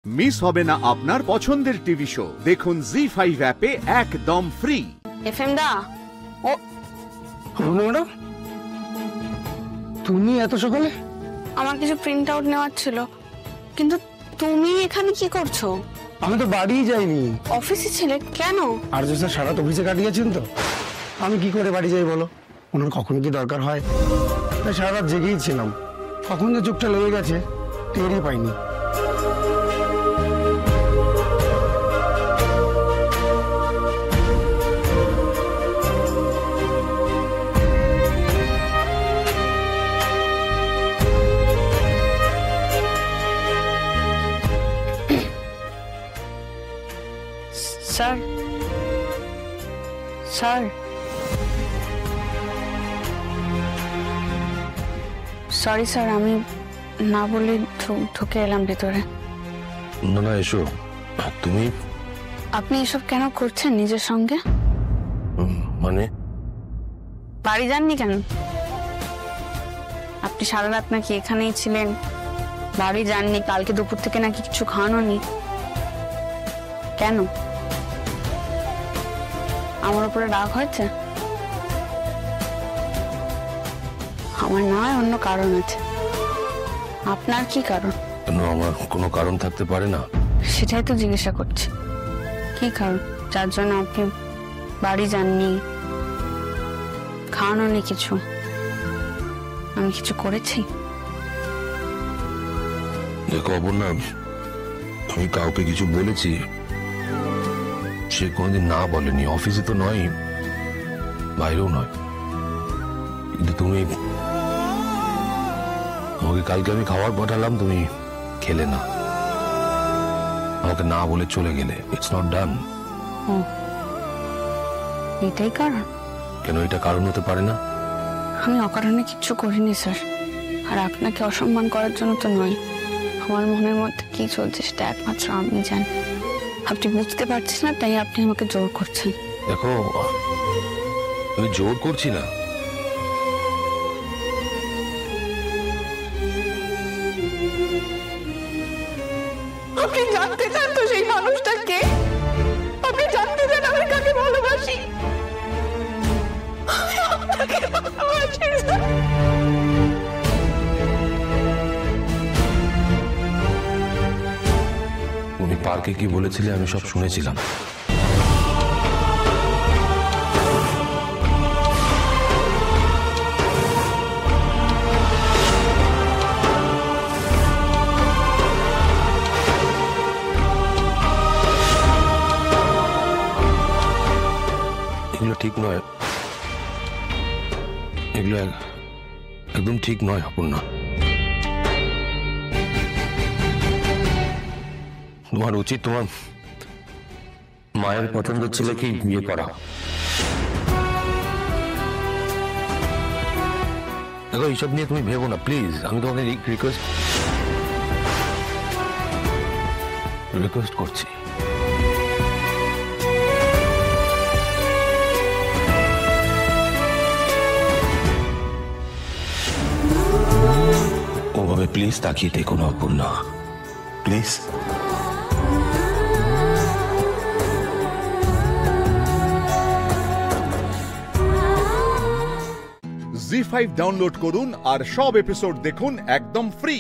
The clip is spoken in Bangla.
মিস হবে না আপনার পছন্দের টিভি শো। দেখুন জি5 অ্যাপে একদম ফ্রি। এফএম দা, ও ম্যাডাম, তুমি এত সকালে? আমার কিছু প্রিন্ট আউট নেওয়ার ছিল, কিন্তু তুমি এখানে কি করছো? আমি তো বাড়িই যাইনি। অফিসে ছিলে কেন? আর যে স্যার সারা অফিসে কাটিয়েছেন তো, আমি কি করে বাড়ি যাই বলো? ওনার কখন কি দরকার হয়, তাই সারা রাত জেগেই ছিলাম। কখন যে চোখটা লেগে গেছে টেরই পাইনি। স্যার, স্যার, সরি স্যার, আমি না বলে ঢুকে এলাম ভিতরে। না না, এসো। তুমি আপনি এসব কেন করছেন নিজের সঙ্গে? মানে বাড়ি যাননি কেন? আপনি সারা রাত নাকি এখানেই ছিলেন, বাড়ি যাননি, কালকে দুপুর থেকে নাকি কিছু খাওয়ানোনি, কেন? আমার উপরে রাগ হয়েছে? আমার নয়, অন্য কারণ আছে। আপনার কি কারণ? আমার কোনো কারণ থাকতে পারে না। সেটাই তো জিজ্ঞাসা করছি, কি কারণ যার জন্য আপনি বাড়ি যাননি, খাওয়ানোনি কিছু? আমি কিছু করেছি? দেখো অপর্ণা, আমি কাউকে কিছু বলেছি সে কোনোদিন না বলেনি। অফিসে তো নয়, বাইরেও নয়। কিন্তু তুমি আমাকে কালকে আমি খাবার পাঠালাম, তুমি খেলে না, আমাকে না বলে চলে গেলে। It's not done. এটাই কারণ? কেন এটা কারণ হতে পারে না? আমি অকারণে কিচ্ছু করিনি স্যার, আর আপনাকে অসম্মান করার জন্য তো নয়। আমার মনের মধ্যে কি চলছে সেটা একমাত্র আমি জানি। আপনি বুঝতে পারছেন না, তাই আপনি আমাকে জোর করছেন। দেখো, আমি জোর করছি না। আপনি জানতে চান তো সেই মানুষটা কে? আপনি জানতে চান আমি কাকে ভালোবাসি? আমি আপনাকে ভালোবাসি স্যার। উনি পার্কে কি বলেছিলে আমি সব শুনেছিলাম। এগুলো ঠিক নয়, এগুলো একদম ঠিক নয় অপর্ণা। তোমার উচিত তোমার মায়ের পছন্দ ছেলেকে বিয়ে করা। দেখো, এইসব নিয়ে তুমি ভেবো না প্লিজ। আমি তোমাকে রিকোয়েস্ট করছি। ওভাবে প্লিজ তাকিয়ে দেখো না অপর্ণা, প্লিজ। জি5 ডাউনলোড করুন আর সব এপিসোড দেখুন একদম ফ্রি।